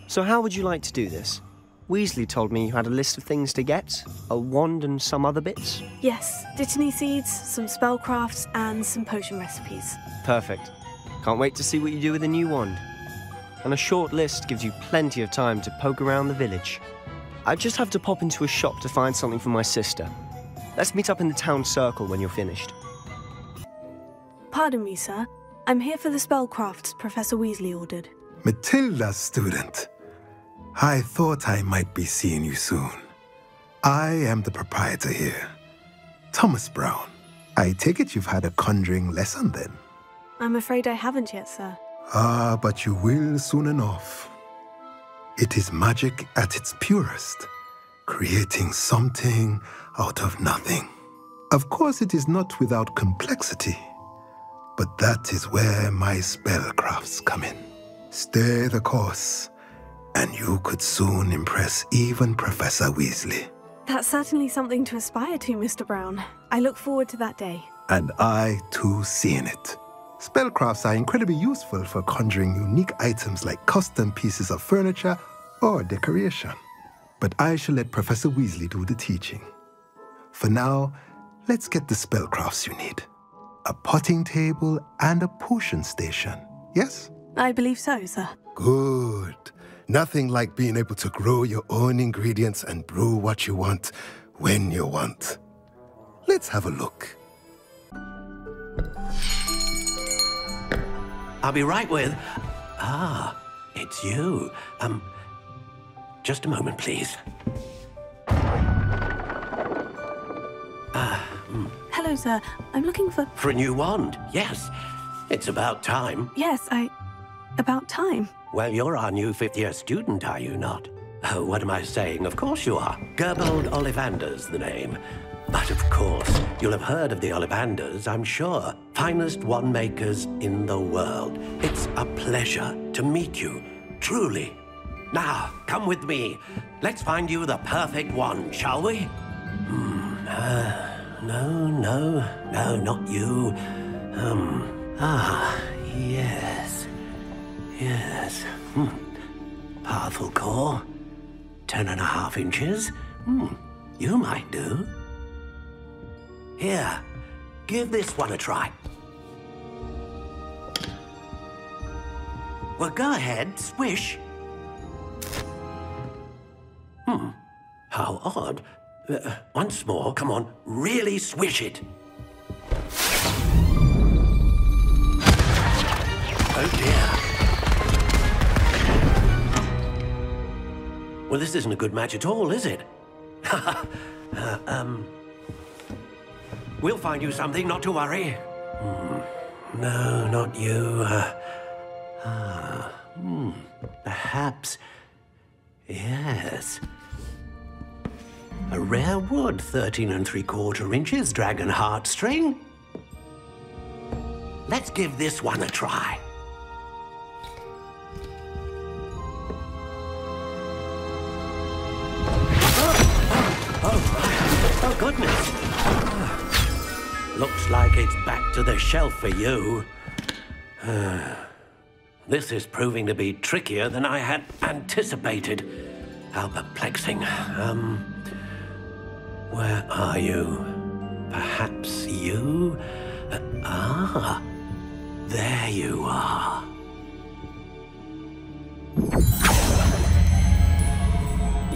So how would you like to do this? Weasley told me you had a list of things to get, a wand and some other bits. Yes, dittany seeds, some spellcrafts, and some potion recipes. Perfect. Can't wait to see what you do with the new wand. And a short list gives you plenty of time to poke around the village. I just have to pop into a shop to find something for my sister. Let's meet up in the town circle when you're finished. Pardon me, sir. I'm here for the spellcrafts Professor Weasley ordered. Matilda's student. I thought I might be seeing you soon. I am the proprietor here, Thomas Brown. I take it you've had a conjuring lesson then? I'm afraid I haven't yet, sir. Ah, but you will soon enough. It is magic at its purest, creating something out of nothing. Of course, it is not without complexity, but that is where my spellcrafts come in. Stay the course, and you could soon impress even Professor Weasley. That's certainly something to aspire to, Mr. Brown. I look forward to that day. And I, too, seeing it. Spellcrafts are incredibly useful for conjuring unique items like custom pieces of furniture or decoration. But I shall let Professor Weasley do the teaching. For now, let's get the spellcrafts you need. A potting table and a potion station, yes? I believe so, sir. Good. Nothing like being able to grow your own ingredients and brew what you want when you want. Let's have a look. I'll be right with... Ah, it's you. Just a moment, please. Hello, sir. I'm looking for... For a new wand, yes. It's about time. Yes, about time. Well, you're our new fifth-year student, are you not? Oh, what am I saying? Of course you are. Gerbold Ollivander's the name. But of course, you'll have heard of the Ollivanders, I'm sure. Finest wand makers in the world. It's a pleasure to meet you, truly. Now, come with me. Let's find you the perfect wand, shall we? No, not you. Yes. Powerful core. 10.5 inches. You might do. Here, give this one a try. Well, go ahead, swish. How odd. Once more, come on, really swish it. Oh dear. Well, this isn't a good match at all, is it? We'll find you something, not to worry. No, not you. Perhaps. Yes. A rare wood, 13 3/4 inches, dragon heartstring. Let's give this one a try. Oh, goodness. Looks like it's back to the shelf for you. This is proving to be trickier than I had anticipated. How perplexing. Where are you? Perhaps you? There you are.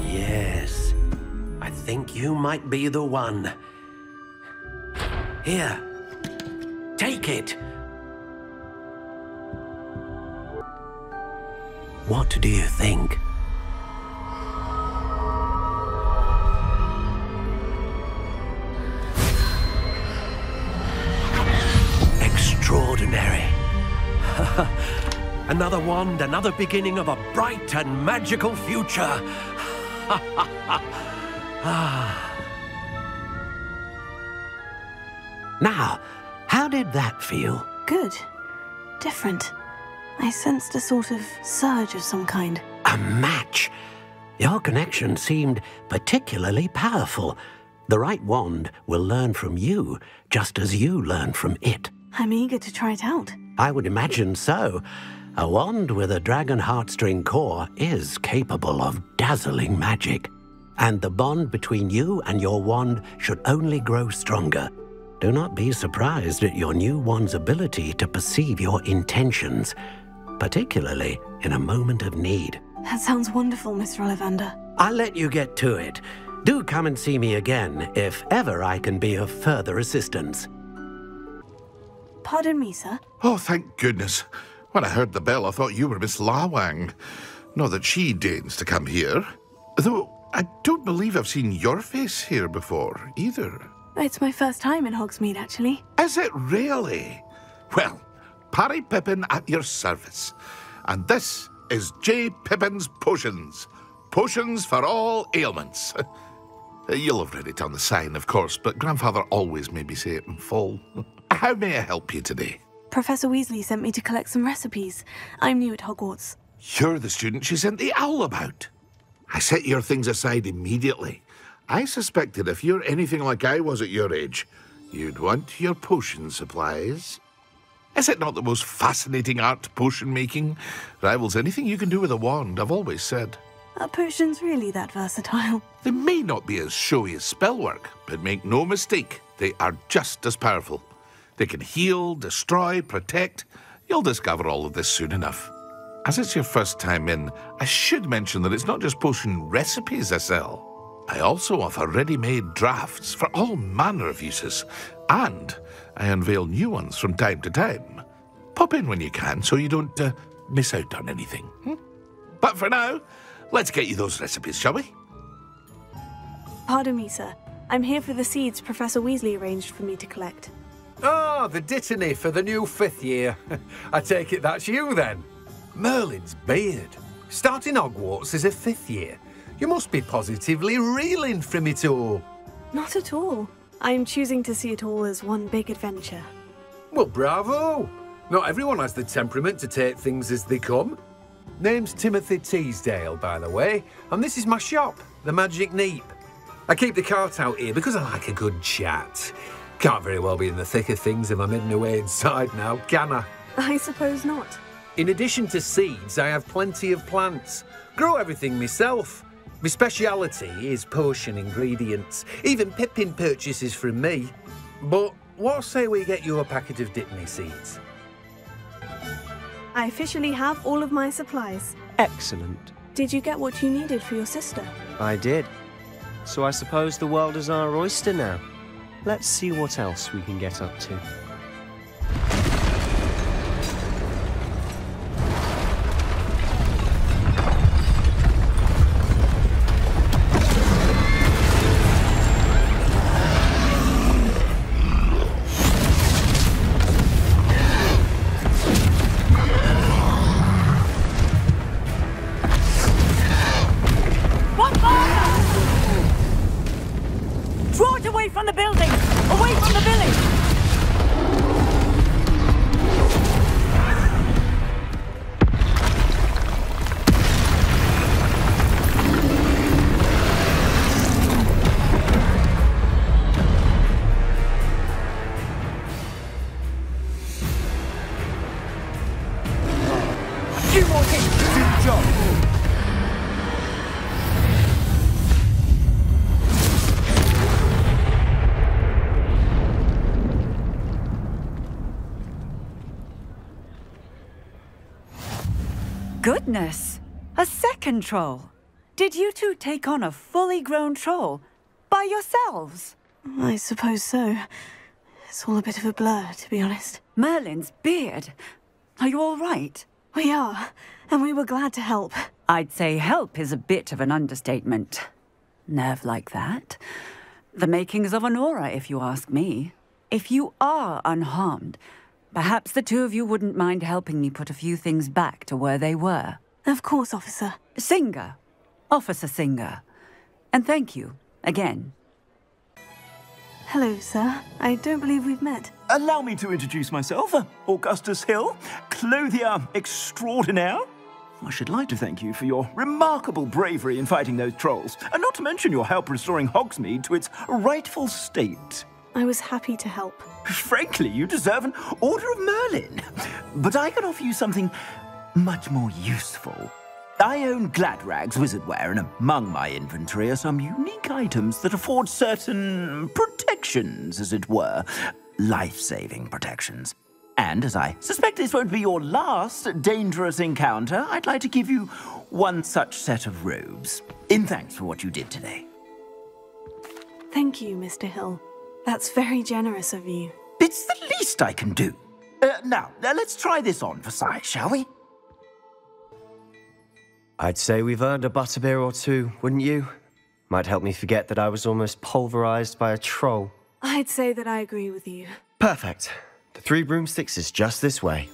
Yes, I think you might be the one. Here, take it. What do you think? Extraordinary. Another wand, another beginning of a bright and magical future. Now, how did that feel? Good. Different. I sensed a sort of surge of some kind. A match. Your connection seemed particularly powerful. The right wand will learn from you, just as you learn from it. I'm eager to try it out. I would imagine so. A wand with a dragon heartstring core is capable of dazzling magic. And the bond between you and your wand should only grow stronger. Do not be surprised at your new wand's ability to perceive your intentions, particularly in a moment of need. That sounds wonderful, Mr. Ollivander. I'll let you get to it. Do come and see me again if ever I can be of further assistance. Pardon me, sir. Oh, thank goodness. When I heard the bell, I thought you were Miss Lawang. Not that she deigns to come here. Though I don't believe I've seen your face here before, either. It's my first time in Hogsmeade, actually. Is it really? Well, Parry Pippin at your service. And this is J. Pippin's Potions. Potions for all ailments. You'll have read it on the sign, of course, but Grandfather always made me say it in full. How may I help you today? Professor Weasley sent me to collect some recipes. I'm new at Hogwarts. You're the student she sent the owl about. I set your things aside immediately. I suspected if you're anything like I was at your age, you'd want your potion supplies. Is it not the most fascinating art, potion making? Rivals anything you can do with a wand, I've always said. Are potions really that versatile? They may not be as showy as spellwork, but make no mistake, they are just as powerful. They can heal, destroy, protect. You'll discover all of this soon enough. As it's your first time in, I should mention that it's not just potion recipes I sell. I also offer ready-made drafts for all manner of uses, and I unveil new ones from time to time. Pop in when you can so you don't miss out on anything. But for now, let's get you those recipes, shall we? Pardon me, sir. I'm here for the seeds Professor Weasley arranged for me to collect. Ah, the dittany for the new 5th year. I take it that's you, then. Merlin's beard. Starting Hogwarts as a 5th year. You must be positively reeling from it all. Not at all. I'm choosing to see it all as one big adventure. Well, bravo. Not everyone has the temperament to take things as they come. Name's Timothy Teasdale, by the way, and this is my shop, the Magic Neep. I keep the cart out here because I like a good chat. Can't very well be in the thick of things if I'm hidden away inside now, can I? I suppose not. In addition to seeds, I have plenty of plants. Grow everything myself. My speciality is potion ingredients. Even Pippin purchases from me. But what say we get you a packet of dittany seeds? I officially have all of my supplies. Excellent. Did you get what you needed for your sister? I did. So I suppose the world is our oyster now. Let's see what else we can get up to. Goodness! A second troll! Did you two take on a fully grown troll by yourselves? I suppose so. It's all a bit of a blur, to be honest. Merlin's beard. Are you all right? We are, and we were glad to help. I'd say help is a bit of an understatement. Nerve like that. The makings of an aura, if you ask me. If you are unharmed, perhaps the two of you wouldn't mind helping me put a few things back to where they were. Of course, officer. Singer. Officer Singer. And thank you, again. Hello, sir. I don't believe we've met. Allow me to introduce myself, Augustus Hill, clothier extraordinaire. I should like to thank you for your remarkable bravery in fighting those trolls, and not to mention your help restoring Hogsmeade to its rightful state. I was happy to help. Frankly, you deserve an Order of Merlin. But I can offer you something much more useful. I own Gladrag's wizardware, and among my inventory are some unique items that afford certain protections, as it were. Life-saving protections. And as I suspect this won't be your last dangerous encounter, I'd like to give you one such set of robes, in thanks for what you did today. Thank you, Mr. Hill. That's very generous of you. It's the least I can do. Now, let's try this on for size, shall we? I'd say we've earned a butterbeer or two, wouldn't you? Might help me forget that I was almost pulverized by a troll. I'd say that I agree with you. Perfect. The Three Broomsticks is just this way.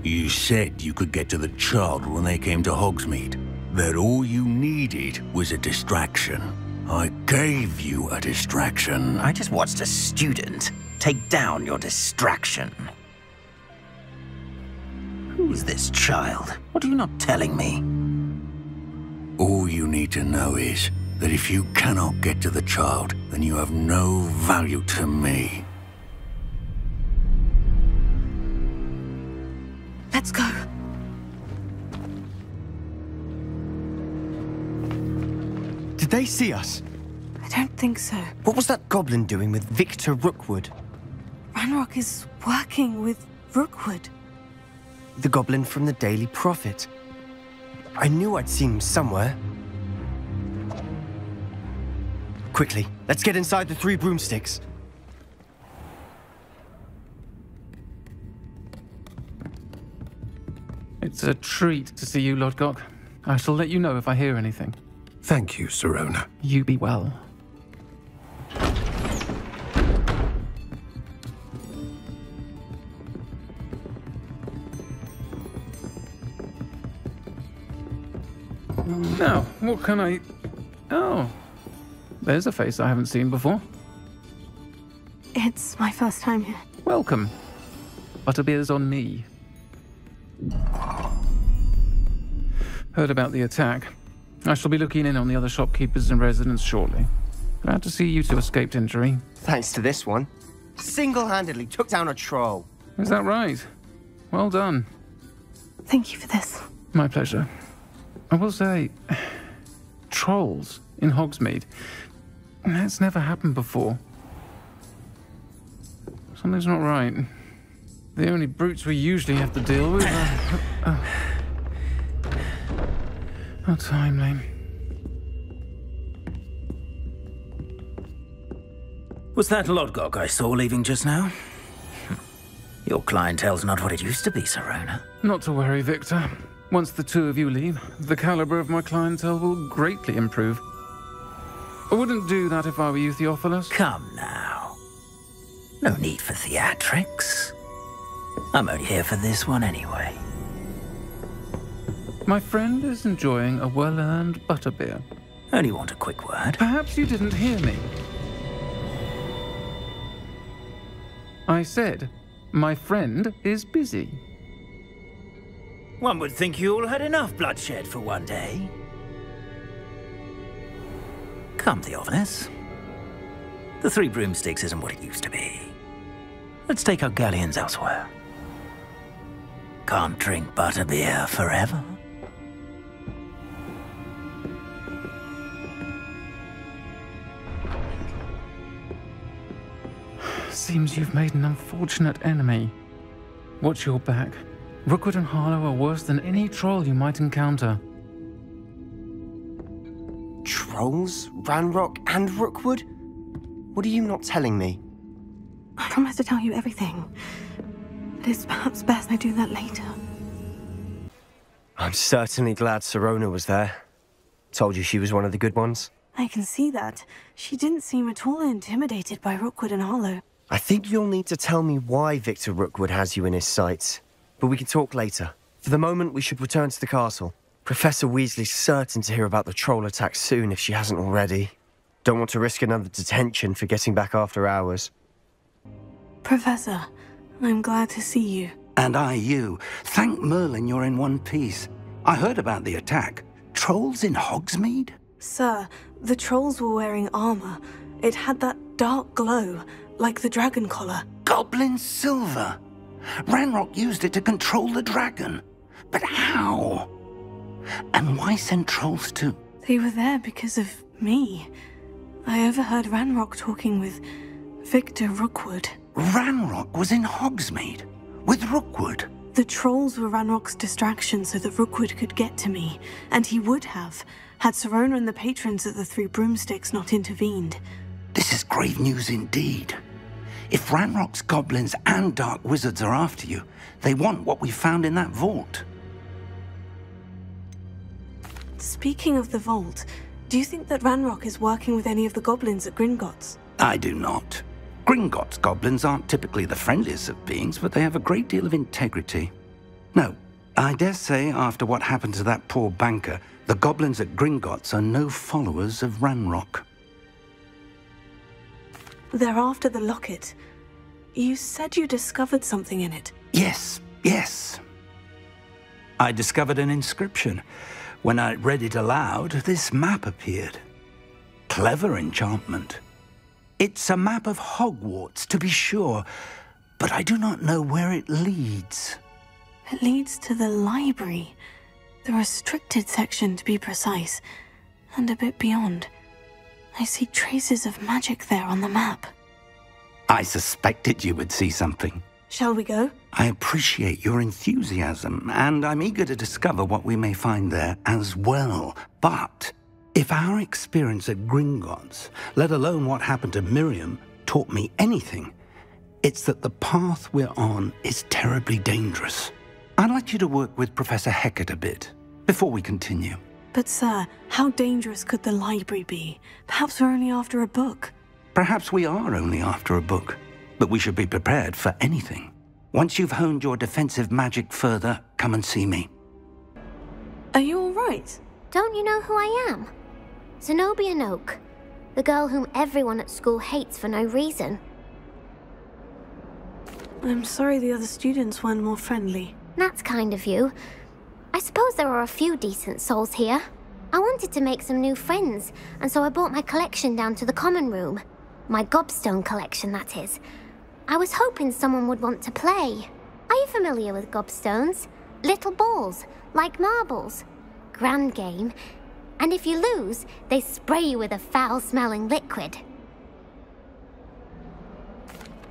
You said you could get to the child when they came to Hogsmeade. That all you needed was a distraction. I gave you a distraction. I just watched a student take down your distraction. Who's this child? What are you not telling me? All you need to know is that if you cannot get to the child, then you have no value to me. Let's go. Did they see us? I don't think so. What was that goblin doing with Victor Rookwood? Ranrock is working with Rookwood. The goblin from the Daily Prophet. I knew I'd seen him somewhere. Quickly, let's get inside the Three Broomsticks. It's a treat to see you, Lodgok. I shall let you know if I hear anything. Thank you, Sirona. You be well. Now, what can I... Oh, there's a face I haven't seen before. It's my first time here. Welcome. Butterbeer's on me. Heard about the attack. I shall be looking in on the other shopkeepers and residents shortly. Glad to see you two escaped injury. Thanks to this one. Single-handedly took down a troll. Is that right? Well done. Thank you for this. My pleasure. I will say, trolls in Hogsmeade. That's never happened before. Something's not right. The only brutes we usually have to deal with are... How timely. Was that Lodgok I saw leaving just now? Your clientele's not what it used to be, Sirona. Not to worry, Victor. Once the two of you leave, the caliber of my clientele will greatly improve. I wouldn't do that if I were you, Theophilus. Come now. No need for theatrics. I'm only here for this one anyway. My friend is enjoying a well-earned butterbeer. Only want a quick word. Perhaps you didn't hear me. I said, my friend is busy. One would think you all had enough bloodshed for one day. Come, Theophilus. The Three Broomsticks isn't what it used to be. Let's take our galleons elsewhere. Can't drink butterbeer forever. Seems you've made an unfortunate enemy. Watch your back. Rookwood and Harlow are worse than any troll you might encounter. Trolls? Ranrock and Rookwood? What are you not telling me? I promise to tell you everything. But it's perhaps best I do that later. I'm certainly glad Sirona was there. Told you she was one of the good ones. I can see that. She didn't seem at all intimidated by Rookwood and Harlow. I think you'll need to tell me why Victor Rookwood has you in his sights. But we can talk later. For the moment, we should return to the castle. Professor Weasley's certain to hear about the troll attack soon if she hasn't already. Don't want to risk another detention for getting back after hours. Professor, I'm glad to see you. And I you. Thank Merlin you're in one piece. I heard about the attack. Trolls in Hogsmeade? Sir, the trolls were wearing armor. It had that dark glow, like the dragon collar. Goblin silver. Ranrock used it to control the dragon. But how? And why send trolls to... They were there because of me. I overheard Ranrock talking with Victor Rookwood. Ranrock was in Hogsmeade? With Rookwood? The trolls were Ranrock's distraction so that Rookwood could get to me, and he would have, had Sirona and the patrons at the Three Broomsticks not intervened. This is grave news indeed. If Ranrock's goblins and dark wizards are after you, they want what we found in that vault. Speaking of the vault, do you think that Ranrock is working with any of the goblins at Gringotts? I do not. Gringotts goblins aren't typically the friendliest of beings, but they have a great deal of integrity. No, I dare say after what happened to that poor banker, the goblins at Gringotts are no followers of Ranrock. They're after the locket. You said you discovered something in it. Yes. I discovered an inscription. When I read it aloud, this map appeared. Clever enchantment. It's a map of Hogwarts, to be sure, but I do not know where it leads. It leads to the library. The restricted section, to be precise, and a bit beyond. I see traces of magic there on the map. I suspected you would see something. Shall we go? I appreciate your enthusiasm, and I'm eager to discover what we may find there as well. But if our experience at Gringotts, let alone what happened to Miriam, taught me anything, it's that the path we're on is terribly dangerous. I'd like you to work with Professor Hecat a bit before we continue. But sir, how dangerous could the library be? Perhaps we're only after a book. Perhaps we are only after a book, but we should be prepared for anything. Once you've honed your defensive magic further, come and see me. Are you all right? Don't you know who I am? Zenobia Noak, the girl whom everyone at school hates for no reason. I'm sorry the other students weren't more friendly. That's kind of you. I suppose there are a few decent souls here. I wanted to make some new friends, and so I brought my collection down to the common room. My gobstone collection, that is. I was hoping someone would want to play. Are you familiar with gobstones? Little balls, like marbles. Grand game. And if you lose, they spray you with a foul-smelling liquid.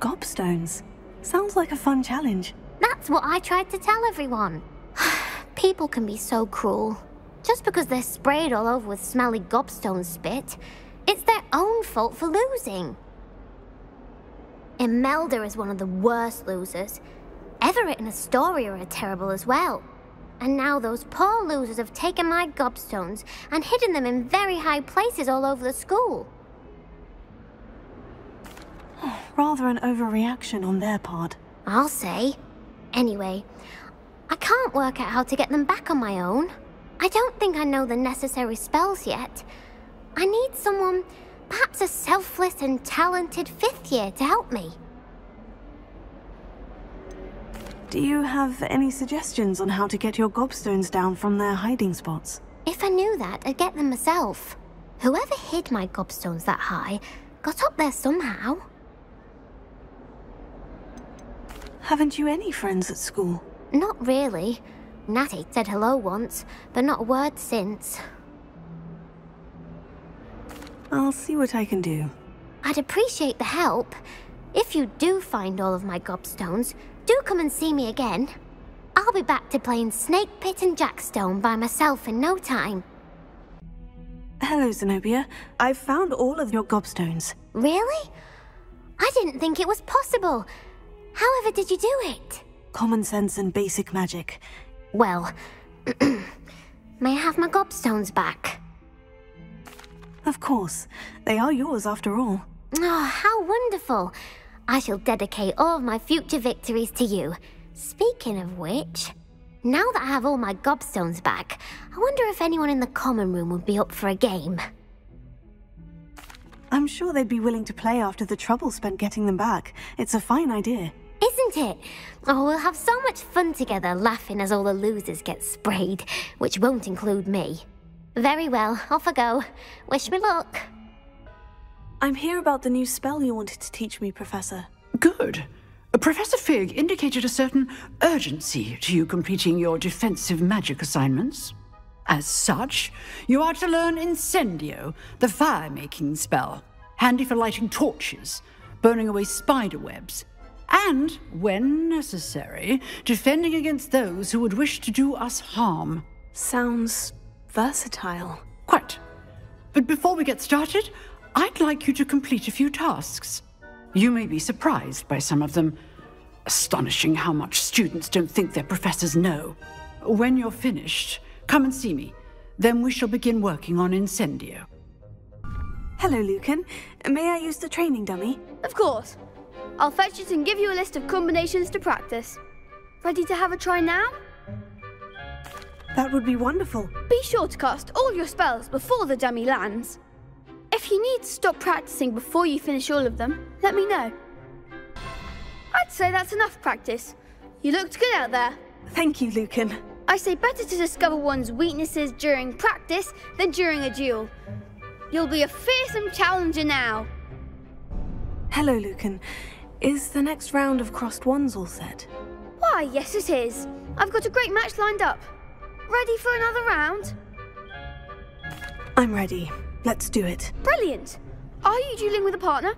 Gobstones? Sounds like a fun challenge. That's what I tried to tell everyone. People can be so cruel. Just because they're sprayed all over with smelly gobstone spit, it's their own fault for losing. Imelda is one of the worst losers. Everett and Astoria are terrible as well. And now those poor losers have taken my gobstones and hidden them in very high places all over the school. Rather an overreaction on their part. I'll say. Anyway, I can't work out how to get them back on my own. I don't think I know the necessary spells yet. I need someone, perhaps a selfless and talented 5th year to help me. Do you have any suggestions on how to get your gobstones down from their hiding spots? If I knew that, I'd get them myself. Whoever hid my gobstones that high got up there somehow. Haven't you any friends at school? Not really. Natty said hello once, but not a word since. I'll see what I can do. I'd appreciate the help. If you do find all of my gobstones, do come and see me again. I'll be back to playing Snake Pit and Jackstone by myself in no time. Hello, Zenobia. I've found all of your gobstones. Really? I didn't think it was possible. However did you do it? Common sense and basic magic. Well, may I have my gobstones back? Of course. They are yours after all. Oh, how wonderful. I shall dedicate all of my future victories to you. Speaking of which, now that I have all my gobstones back, I wonder if anyone in the common room would be up for a game. I'm sure they'd be willing to play after the trouble spent getting them back. It's a fine idea. Isn't it? Oh, we'll have so much fun together, laughing as all the losers get sprayed, which won't include me. Very well, off I go. Wish me luck. I'm here about the new spell you wanted to teach me, Professor. Good. Professor Fig indicated a certain urgency to you completing your defensive magic assignments. As such, you are to learn Incendio, the fire-making spell, handy for lighting torches, burning away spider webs, and, when necessary, defending against those who would wish to do us harm. Sounds versatile. Quite. But before we get started, I'd like you to complete a few tasks. You may be surprised by some of them. Astonishing how much students don't think their professors know. When you're finished, come and see me. Then we shall begin working on Incendio. Hello, Lucan. May I use the training dummy? Of course. I'll fetch it and give you a list of combinations to practice. Ready to have a try now? That would be wonderful. Be sure to cast all your spells before the dummy lands. If you need to stop practicing before you finish all of them, let me know. I'd say that's enough practice. You looked good out there. Thank you, Lucan. I say better to discover one's weaknesses during practice than during a duel. You'll be a fearsome challenger now. Hello, Lucan. Is the next round of crossed wands all set? Why, yes it is. I've got a great match lined up. Ready for another round? I'm ready. Let's do it. Brilliant. Are you dueling with a partner?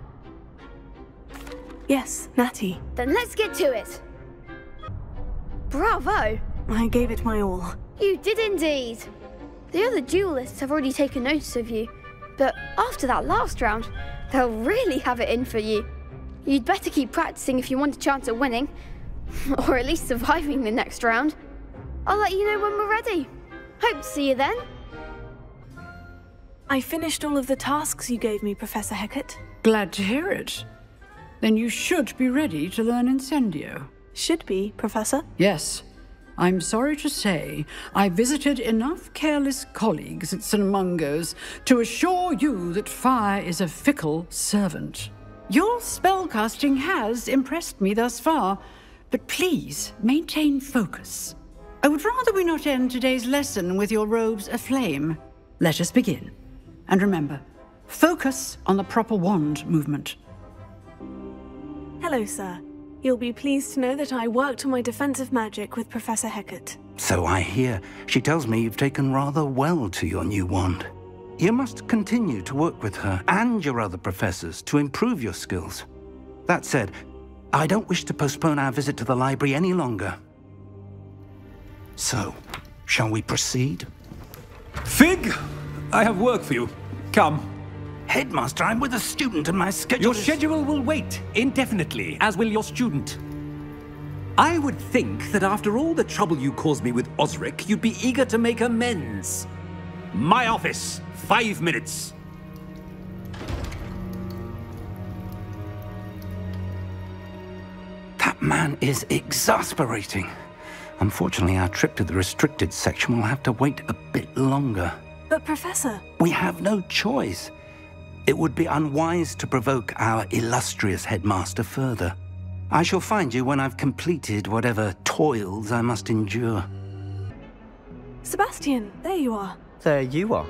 Yes, Natty. Then let's get to it. Bravo. I gave it my all. You did indeed. The other duelists have already taken notice of you, but after that last round, they'll really have it in for you. You'd better keep practicing if you want a chance at winning, or at least surviving the next round. I'll let you know when we're ready. Hope to see you then. I finished all of the tasks you gave me, Professor Hecat. Glad to hear it. Then you should be ready to learn Incendio. Should be, Professor? Yes. I'm sorry to say, I visited enough careless colleagues at St. Mungo's to assure you that fire is a fickle servant. Your spellcasting has impressed me thus far, but please maintain focus. I would rather we not end today's lesson with your robes aflame. Let us begin. And remember, focus on the proper wand movement. Hello, sir. You'll be pleased to know that I worked on my defensive magic with Professor Hecat. So I hear. She tells me you've taken rather well to your new wand. You must continue to work with her and your other professors to improve your skills. That said, I don't wish to postpone our visit to the library any longer. So, shall we proceed? Fig, I have work for you. Come. Headmaster, I'm with a student and my schedule Your schedule will wait indefinitely, as will your student. I would think that after all the trouble you caused me with Osric, you'd be eager to make amends. My office, 5 minutes. That man is exasperating. Unfortunately, our trip to the restricted section will have to wait a bit longer. But, Professor... We have no choice. It would be unwise to provoke our illustrious headmaster further. I shall find you when I've completed whatever toils I must endure. Sebastian, there you are. There you are.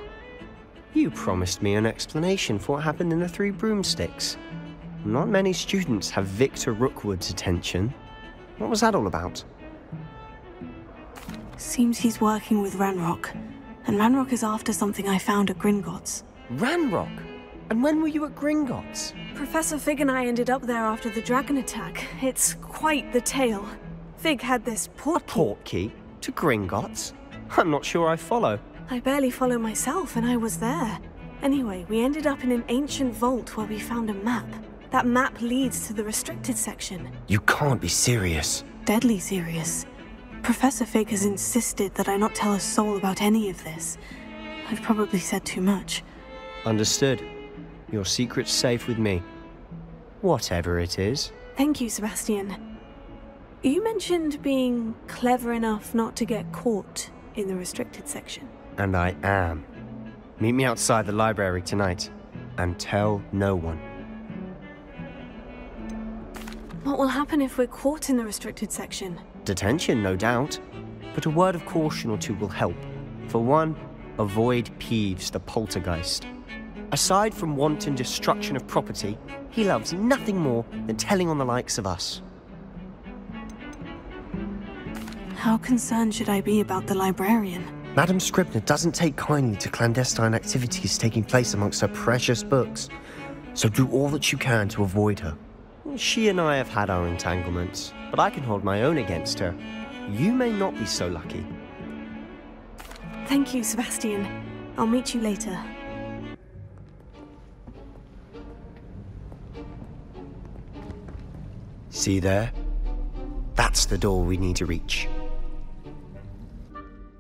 You promised me an explanation for what happened in the Three Broomsticks. Not many students have Victor Rookwood's attention. What was that all about? Seems he's working with Ranrock. And Ranrock is after something I found at Gringotts. Ranrock? And when were you at Gringotts? Professor Fig and I ended up there after the dragon attack. It's quite the tale. Fig had this portkey. A portkey? To Gringotts? I'm not sure I follow. I barely follow myself, and I was there. Anyway, we ended up in an ancient vault where we found a map. That map leads to the restricted section. You can't be serious. Deadly serious. Professor Fig has insisted that I not tell a soul about any of this. I've probably said too much. Understood. Your secret's safe with me. Whatever it is. Thank you, Sebastian. You mentioned being clever enough not to get caught in the restricted section. And I am. Meet me outside the library tonight. And tell no one. What will happen if we're caught in the restricted section? Detention, no doubt. But a word of caution or two will help. For one, avoid Peeves, the poltergeist. Aside from wanton destruction of property, he loves nothing more than telling on the likes of us. How concerned should I be about the librarian? Madame Scribner doesn't take kindly to clandestine activities taking place amongst her precious books, so do all that you can to avoid her. She and I have had our entanglements, but I can hold my own against her. You may not be so lucky. Thank you, Sebastian. I'll meet you later. See there? That's the door we need to reach.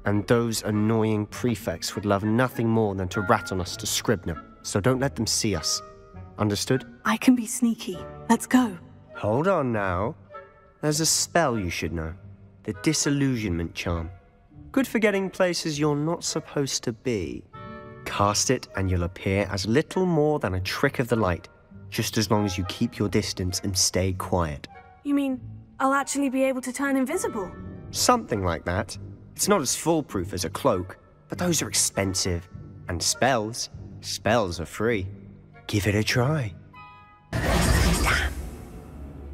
And those annoying prefects would love nothing more than to rat on us to Scribner, so don't let them see us. Understood? I can be sneaky. Let's go. Hold on now. There's a spell you should know. The Disillusionment Charm. Good for getting places you're not supposed to be. Cast it and you'll appear as little more than a trick of the light, just as long as you keep your distance and stay quiet. You mean I'll actually be able to turn invisible? Something like that. It's not as foolproof as a cloak, but those are expensive. And spells are free. Give it a try. Damn.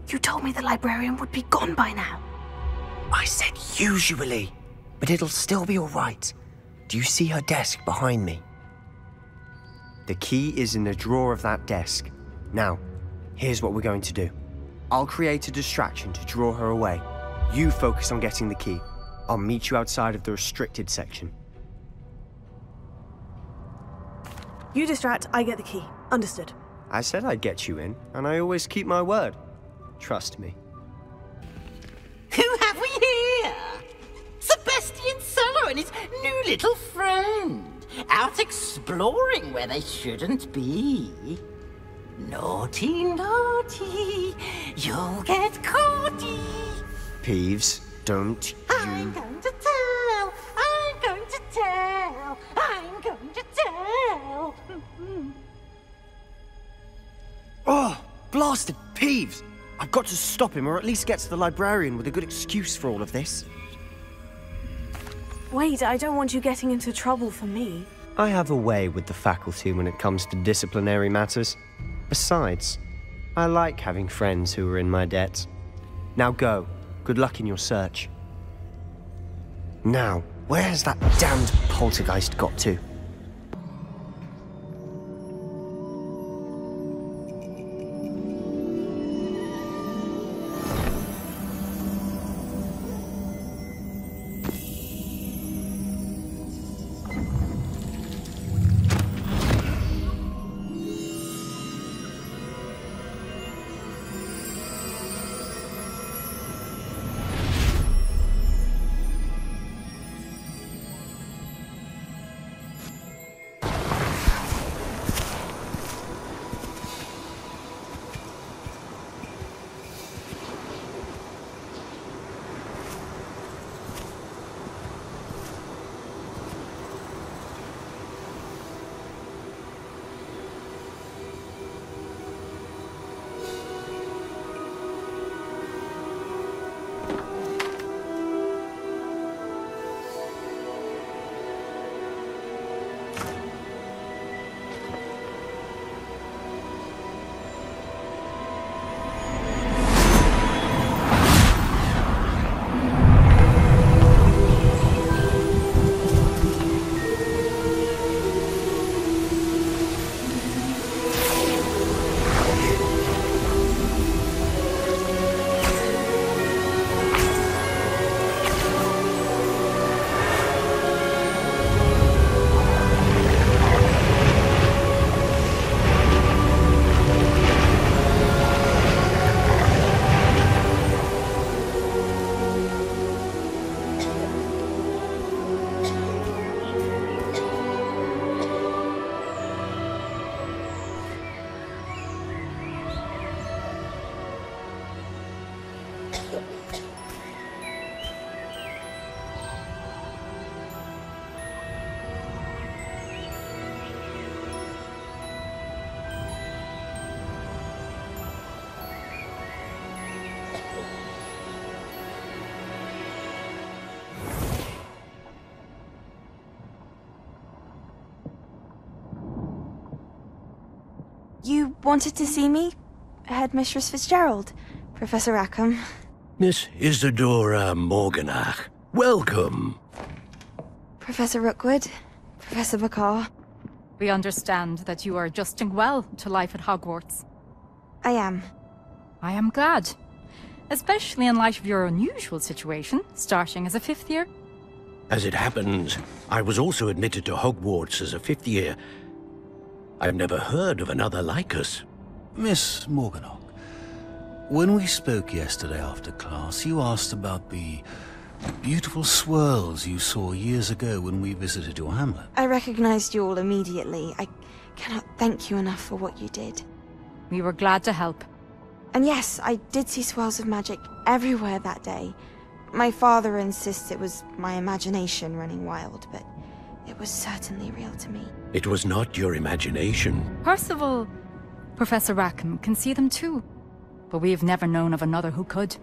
You told me the librarian would be gone by now. I said usually, but it'll still be all right. Do you see her desk behind me? The key is in the drawer of that desk. Now, here's what we're going to do. I'll create a distraction to draw her away. You focus on getting the key. I'll meet you outside of the restricted section. You distract, I get the key. Understood. I said I'd get you in, and I always keep my word. Trust me. Who have we here? Sebastian Solo and his new little friend, out exploring where they shouldn't be. Naughty, naughty, you'll get caughty. Peeves, don't you... I'm going to tell, I'm going to tell, I'm going to tell. Oh, blasted Peeves! I've got to stop him, or at least get to the librarian with a good excuse for all of this. Wait, I don't want you getting into trouble for me. I have a way with the faculty when it comes to disciplinary matters. Besides, I like having friends who are in my debt. Now go. Good luck in your search. Now, where has that damned poltergeist got to? You wanted to see me? Headmistress Fitzgerald, Professor Rackham. Miss Isadora Morganach, welcome. Professor Rookwood, Professor Bakar. We understand that you are adjusting well to life at Hogwarts. I am. I am glad. Especially in light of your unusual situation, starting as a 5th year. As it happens, I was also admitted to Hogwarts as a 5th year. I've never heard of another like us. Miss Morganach, when we spoke yesterday after class, you asked about the beautiful swirls you saw years ago when we visited your hamlet. I recognized you all immediately. I cannot thank you enough for what you did. We were glad to help. And yes, I did see swirls of magic everywhere that day. My father insists it was my imagination running wild, but it was certainly real to me. It was not your imagination. Percival, Professor Rackham can see them too. But we have never known of another who could.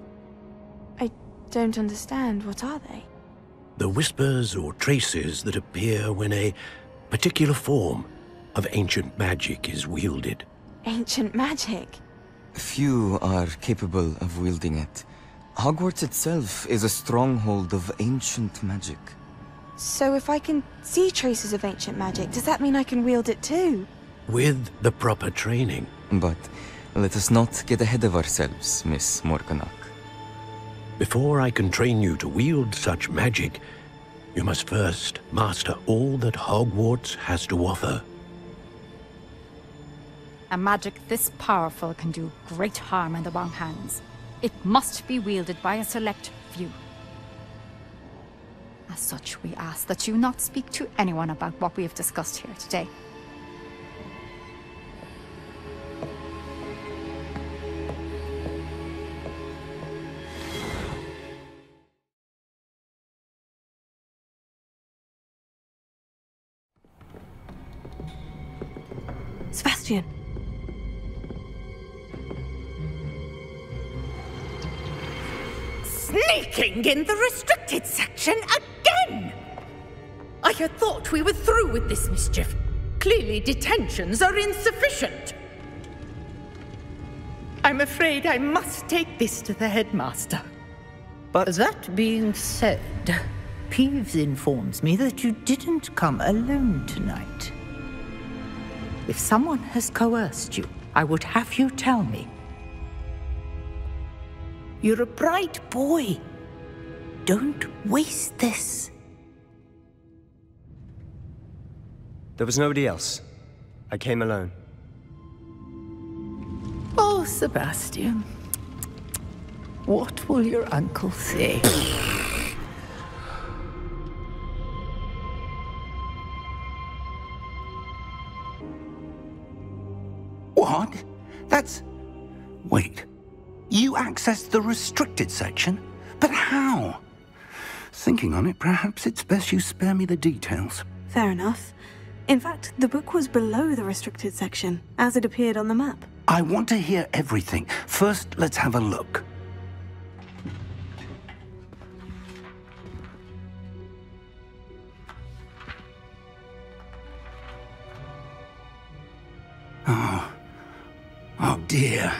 I don't understand. What are they? The whispers or traces that appear when a particular form of ancient magic is wielded. Ancient magic? Few are capable of wielding it. Hogwarts itself is a stronghold of ancient magic. So if I can see traces of ancient magic, does that mean I can wield it too? With the proper training. But let us not get ahead of ourselves, Miss Morganach. Before I can train you to wield such magic, you must first master all that Hogwarts has to offer. A magic this powerful can do great harm in the wrong hands. It must be wielded by a select few. As such, we ask that you not speak to anyone about what we have discussed here today. Sebastian! Sneaking in the restricted section again! I had thought we were through with this mischief. Clearly detentions are insufficient. I'm afraid I must take this to the headmaster. But that being said, Peeves informs me that you didn't come alone tonight. If someone has coerced you, I would have you tell me. You're a bright boy. Don't waste this. There was nobody else. I came alone. Oh, Sebastian. What will your uncle say? What? That's... Wait. You accessed the restricted section? But how? Thinking on it, perhaps it's best you spare me the details. Fair enough. In fact, the book was below the restricted section, as it appeared on the map. I want to hear everything. First, let's have a look. Oh dear.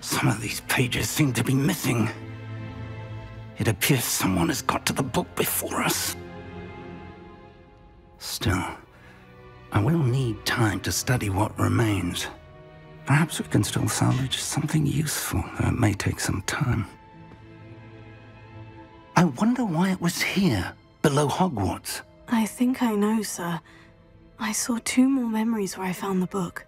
Some of these pages seem to be missing. It appears someone has got to the book before us. Still, I will need time to study what remains. Perhaps we can still salvage something useful, though it may take some time. I wonder why it was here, below Hogwarts. I think I know, sir. I saw 2 more memories where I found the book.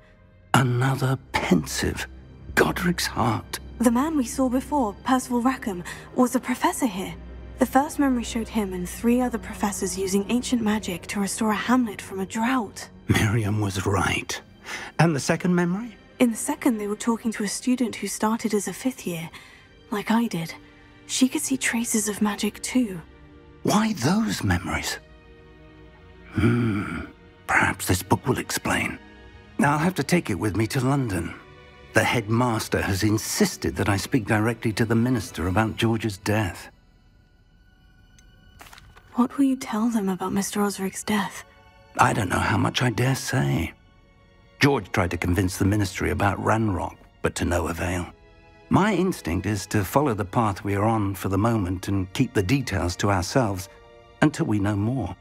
Another pensive. Godric's heart. The man we saw before, Percival Rackham, was a professor here. The first memory showed him and 3 other professors using ancient magic to restore a hamlet from a drought. Miriam was right. And the second memory? In the second, they were talking to a student who started as a 5th year, like I did. She could see traces of magic too. Why those memories? Perhaps this book will explain. Now I'll have to take it with me to London. The headmaster has insisted that I speak directly to the minister about George's death. What will you tell them about Mr. Osric's death? I don't know how much I dare say. George tried to convince the Ministry about Ranrock, but to no avail. My instinct is to follow the path we are on for the moment and keep the details to ourselves until we know more.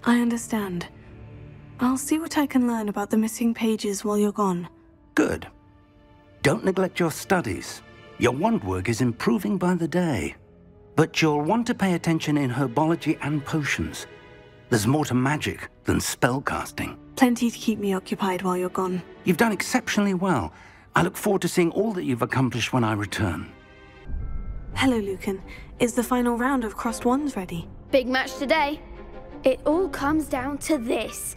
I understand. I'll see what I can learn about the missing pages while you're gone. Good. Don't neglect your studies. Your wand work is improving by the day. But you'll want to pay attention in herbology and potions. There's more to magic than spellcasting. Plenty to keep me occupied while you're gone. You've done exceptionally well. I look forward to seeing all that you've accomplished when I return. Hello, Lucan. Is the final round of crossed wands ready? Big match today. It all comes down to this.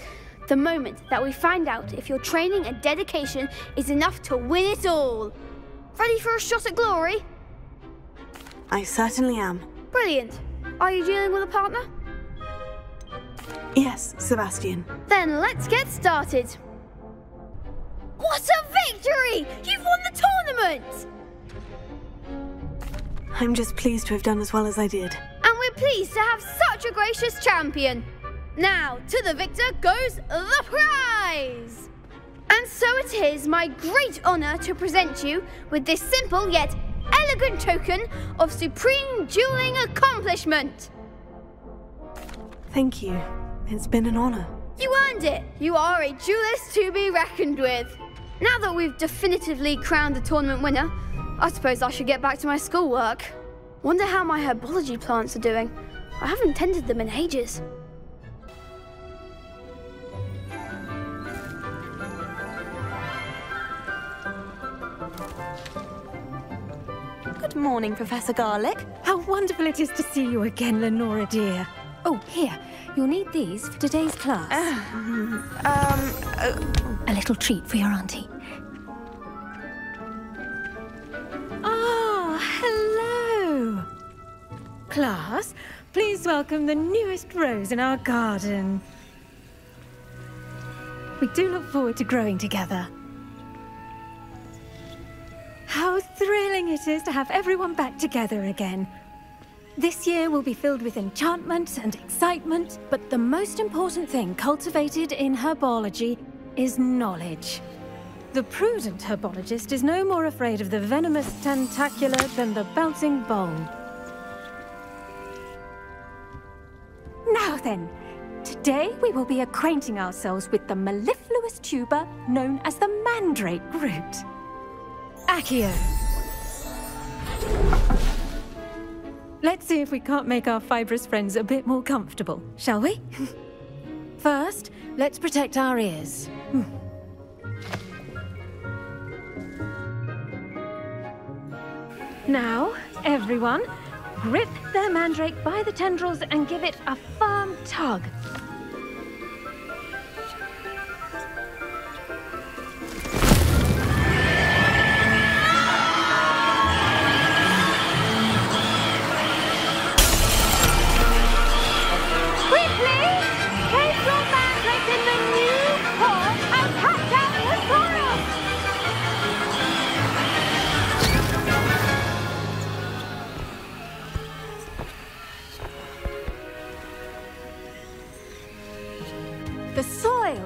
The moment that we find out if your training and dedication is enough to win it all. Ready for a shot at glory? I certainly am. Brilliant. Are you dealing with a partner? Yes, Sebastian. Then let's get started. What a victory! You've won the tournament! I'm just pleased to have done as well as I did. And we're pleased to have such a gracious champion. Now, to the victor goes the prize! And so it is my great honour to present you with this simple yet elegant token of supreme dueling accomplishment. Thank you. It's been an honour. You earned it. You are a duelist to be reckoned with. Now that we've definitively crowned the tournament winner, I suppose I should get back to my schoolwork. Wonder how my herbology plants are doing. I haven't tended them in ages. Good morning, Professor Garlick. How wonderful it is to see you again, Lenora dear. Oh, here. You'll need these for today's class. A little treat for your auntie. Ah, hello. Class, please welcome the newest rose in our garden. We do look forward to growing together. How thrilling it is to have everyone back together again. This year will be filled with enchantment and excitement, but the most important thing cultivated in herbology is knowledge. The prudent herbologist is no more afraid of the venomous tentacula than the bouncing bulb. Now then, today we will be acquainting ourselves with the mellifluous tuber known as the mandrake root. Accio. Let's see if we can't make our fibrous friends a bit more comfortable, shall we? First, let's protect our ears. Now, everyone, grip the mandrake by the tendrils and give it a firm tug.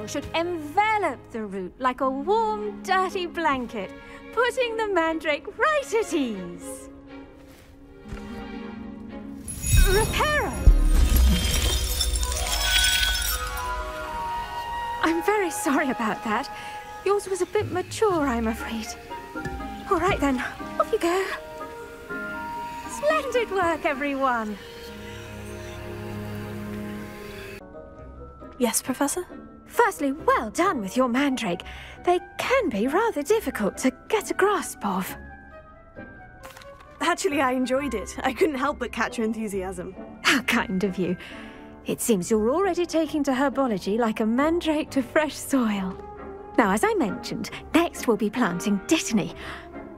Should envelop the root like a warm, dirty blanket, putting the mandrake right at ease. Reparo! I'm very sorry about that. Yours was a bit mature, I'm afraid. All right then, off you go. Splendid work, everyone. Yes, Professor? Firstly, well done with your mandrake. They can be rather difficult to get a grasp of. Actually, I enjoyed it. I couldn't help but catch your enthusiasm. How kind of you. It seems you're already taking to herbology like a mandrake to fresh soil. Now, as I mentioned, next we'll be planting dittany.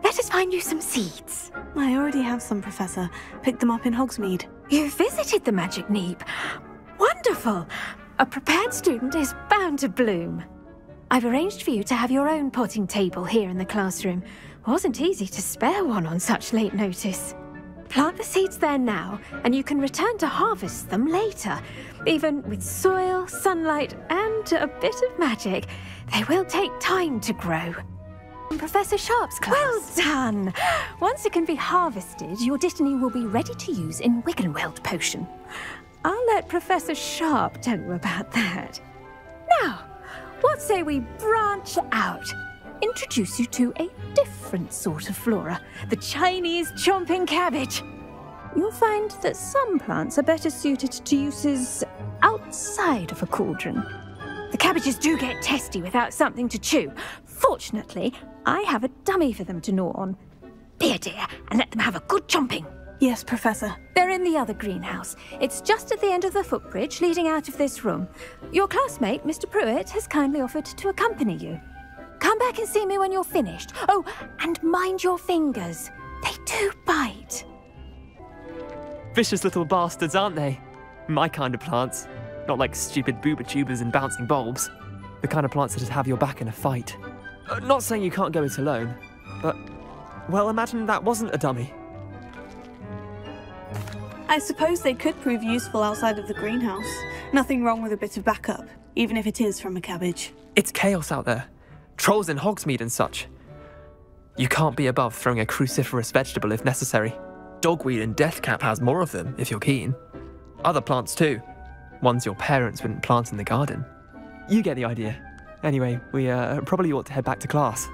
Let us find you some seeds. I already have some, Professor. Picked them up in Hogsmeade. You visited the Magic Neep. Wonderful. A prepared student is bound to bloom. I've arranged for you to have your own potting table here in the classroom. Wasn't easy to spare one on such late notice. Plant the seeds there now, and you can return to harvest them later. Even with soil, sunlight, and a bit of magic, they will take time to grow. Professor Sharp's class. Well done! Once it can be harvested, your Dittany will be ready to use in Wiggenweld potion. I'll let Professor Sharp tell you about that. Now, what say we branch out? Introduce you to a different sort of flora, the Chinese chomping cabbage. You'll find that some plants are better suited to uses outside of a cauldron. The cabbages do get testy without something to chew. Fortunately, I have a dummy for them to gnaw on. Be a dear and let them have a good chomping. Yes, Professor. They're in the other greenhouse. It's just at the end of the footbridge leading out of this room. Your classmate, Mr. Pruitt, has kindly offered to accompany you. Come back and see me when you're finished. Oh, and mind your fingers. They do bite. Vicious little bastards, aren't they? My kind of plants. Not like stupid booba tubers and bouncing bulbs. The kind of plants that just have your back in a fight. Not saying you can't go it alone, but, well, imagine that wasn't a dummy. I suppose they could prove useful outside of the greenhouse. Nothing wrong with a bit of backup, even if it is from a cabbage. It's chaos out there. Trolls in Hogsmeade and such. You can't be above throwing a cruciferous vegetable if necessary. Dogweed and deathcap has more of them, if you're keen. Other plants too. Ones your parents wouldn't plant in the garden. You get the idea. Anyway, we probably ought to head back to class.